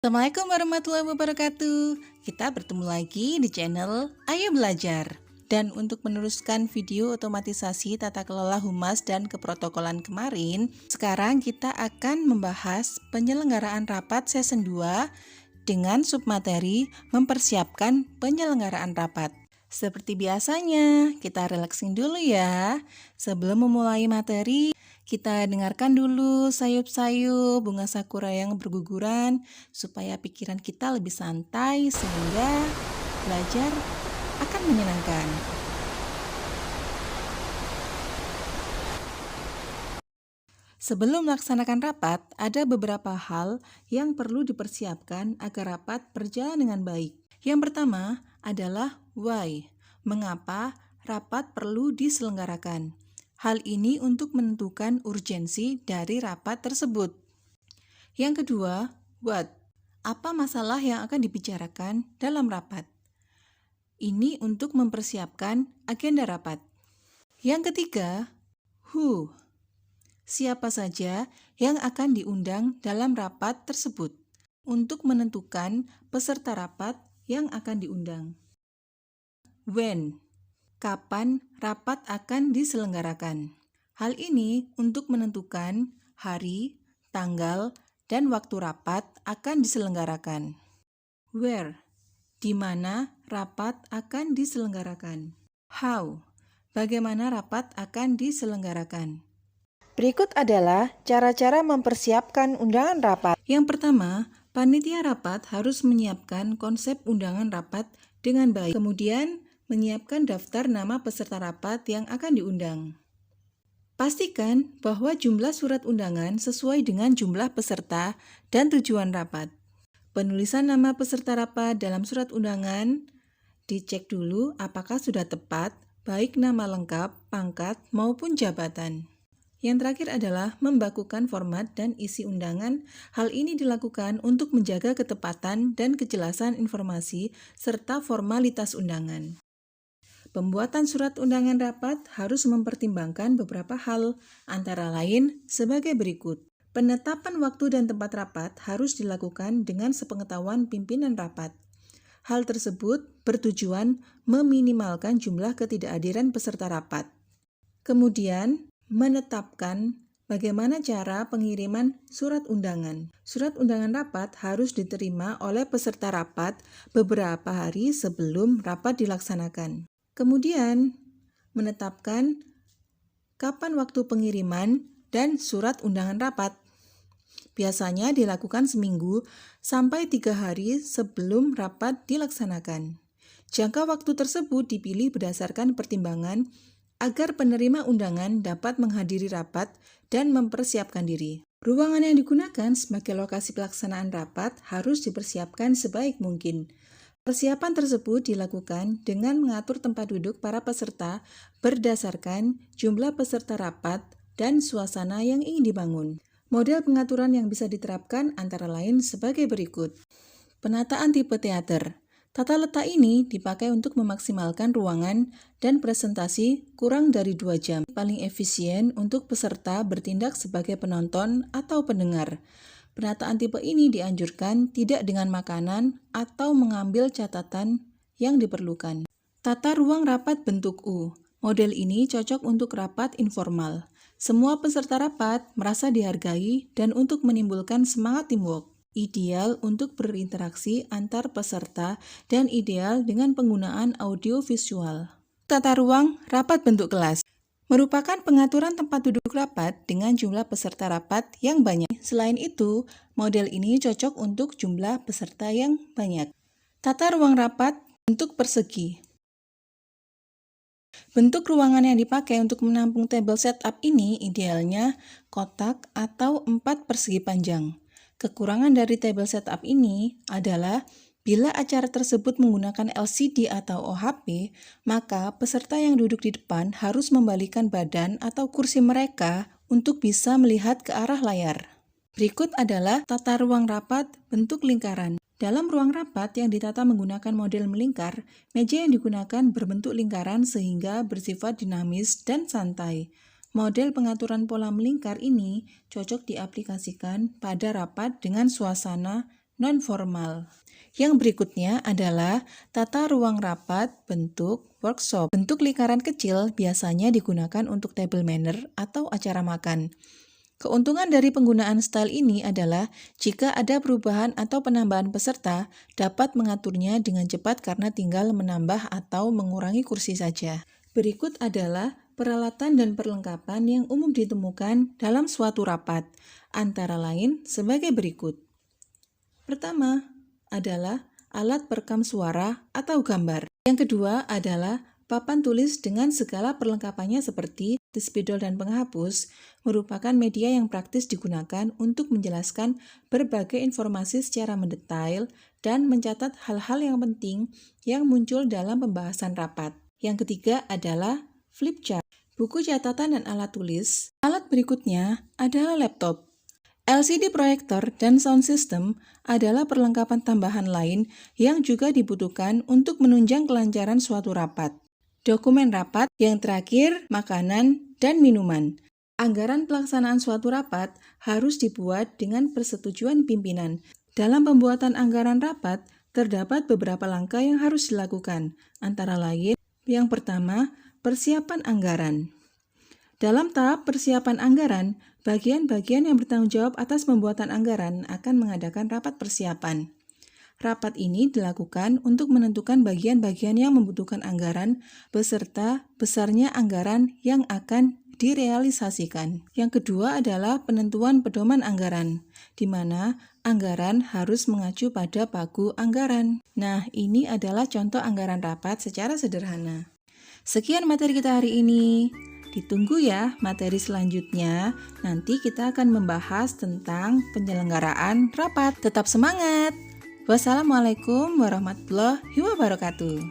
Assalamualaikum warahmatullahi wabarakatuh. Kita bertemu lagi di channel Ayo Belajar. Dan untuk meneruskan video otomatisasi tata kelola humas dan keprotokolan kemarin, sekarang kita akan membahas penyelenggaraan rapat season 2 dengan submateri mempersiapkan penyelenggaraan rapat. Seperti biasanya, kita relaxing dulu ya. Sebelum memulai materi, kita dengarkan dulu sayup-sayup bunga sakura yang berguguran supaya pikiran kita lebih santai sehingga belajar akan menyenangkan. Sebelum melaksanakan rapat, ada beberapa hal yang perlu dipersiapkan agar rapat berjalan dengan baik. Yang pertama adalah why, mengapa rapat perlu diselenggarakan. Hal ini untuk menentukan urgensi dari rapat tersebut. Yang kedua, what, apa masalah yang akan dibicarakan dalam rapat. Ini untuk mempersiapkan agenda rapat. Yang ketiga, who, siapa saja yang akan diundang dalam rapat tersebut untuk menentukan peserta rapat yang akan diundang. When, kapan rapat akan diselenggarakan. Hal ini untuk menentukan hari, tanggal, dan waktu rapat akan diselenggarakan. Where, di mana rapat akan diselenggarakan. How, bagaimana rapat akan diselenggarakan. Berikut adalah cara-cara mempersiapkan undangan rapat. Yang pertama, panitia rapat harus menyiapkan konsep undangan rapat dengan baik. Kemudian, menyiapkan daftar nama peserta rapat yang akan diundang. Pastikan bahwa jumlah surat undangan sesuai dengan jumlah peserta dan tujuan rapat. Penulisan nama peserta rapat dalam surat undangan dicek dulu apakah sudah tepat, baik nama lengkap, pangkat, maupun jabatan. Yang terakhir adalah membakukan format dan isi undangan. Hal ini dilakukan untuk menjaga ketepatan dan kejelasan informasi serta formalitas undangan. Pembuatan surat undangan rapat harus mempertimbangkan beberapa hal, antara lain sebagai berikut. Penetapan waktu dan tempat rapat harus dilakukan dengan sepengetahuan pimpinan rapat. Hal tersebut bertujuan meminimalkan jumlah ketidakhadiran peserta rapat. Kemudian, menetapkan bagaimana cara pengiriman surat undangan. Surat undangan rapat harus diterima oleh peserta rapat beberapa hari sebelum rapat dilaksanakan. Kemudian, menetapkan kapan waktu pengiriman dan surat undangan rapat. Biasanya dilakukan seminggu sampai 3 hari sebelum rapat dilaksanakan. Jangka waktu tersebut dipilih berdasarkan pertimbangan agar penerima undangan dapat menghadiri rapat dan mempersiapkan diri. Ruangan yang digunakan sebagai lokasi pelaksanaan rapat harus dipersiapkan sebaik mungkin. Persiapan tersebut dilakukan dengan mengatur tempat duduk para peserta berdasarkan jumlah peserta rapat dan suasana yang ingin dibangun. Model pengaturan yang bisa diterapkan antara lain sebagai berikut. Penataan tipe teater. Tata letak ini dipakai untuk memaksimalkan ruangan dan presentasi kurang dari 2 jam. Paling efisien untuk peserta bertindak sebagai penonton atau pendengar. Penataan tipe ini dianjurkan tidak dengan makanan atau mengambil catatan yang diperlukan. Tata ruang rapat bentuk U. Model ini cocok untuk rapat informal. Semua peserta rapat merasa dihargai dan untuk menimbulkan semangat teamwork. Ideal untuk berinteraksi antar peserta dan ideal dengan penggunaan audio visual. Tata ruang rapat bentuk kelas merupakan pengaturan tempat duduk rapat dengan jumlah peserta rapat yang banyak. Selain itu, model ini cocok untuk jumlah peserta yang banyak. Tata ruang rapat bentuk persegi. Bentuk ruangan yang dipakai untuk menampung table setup ini idealnya kotak atau 4 persegi panjang. Kekurangan dari table setup ini adalah bila acara tersebut menggunakan LCD atau OHP, maka peserta yang duduk di depan harus membalikkan badan atau kursi mereka untuk bisa melihat ke arah layar. Berikut adalah tata ruang rapat bentuk lingkaran. Dalam ruang rapat yang ditata menggunakan model melingkar, meja yang digunakan berbentuk lingkaran sehingga bersifat dinamis dan santai. Model pengaturan pola melingkar ini cocok diaplikasikan pada rapat dengan suasana non-formal. Yang berikutnya adalah tata ruang rapat bentuk workshop. Bentuk lingkaran kecil biasanya digunakan untuk table manner atau acara makan. Keuntungan dari penggunaan style ini adalah jika ada perubahan atau penambahan peserta, dapat mengaturnya dengan cepat karena tinggal menambah atau mengurangi kursi saja. Berikut adalah peralatan dan perlengkapan yang umum ditemukan dalam suatu rapat, antara lain sebagai berikut. Pertama adalah alat perekam suara atau gambar. Yang kedua adalah papan tulis dengan segala perlengkapannya seperti spidol dan penghapus merupakan media yang praktis digunakan untuk menjelaskan berbagai informasi secara mendetail dan mencatat hal-hal yang penting yang muncul dalam pembahasan rapat. Yang ketiga adalah flip chart, buku catatan dan alat tulis. Alat berikutnya adalah laptop. LCD proyektor dan sound system adalah perlengkapan tambahan lain yang juga dibutuhkan untuk menunjang kelancaran suatu rapat. Dokumen rapat, yang terakhir makanan dan minuman. Anggaran pelaksanaan suatu rapat harus dibuat dengan persetujuan pimpinan. Dalam pembuatan anggaran rapat, terdapat beberapa langkah yang harus dilakukan, antara lain yang pertama, persiapan anggaran. Dalam tahap persiapan anggaran, bagian-bagian yang bertanggung jawab atas pembuatan anggaran akan mengadakan rapat persiapan. Rapat ini dilakukan untuk menentukan bagian-bagian yang membutuhkan anggaran beserta besarnya anggaran yang akan direalisasikan. Yang kedua adalah penentuan pedoman anggaran, di mana anggaran harus mengacu pada pagu anggaran. Nah, ini adalah contoh anggaran rapat secara sederhana. Sekian materi kita hari ini. Ditunggu ya materi selanjutnya. Nanti kita akan membahas tentang penyelenggaraan rapat. Tetap semangat! Wassalamualaikum warahmatullahi wabarakatuh.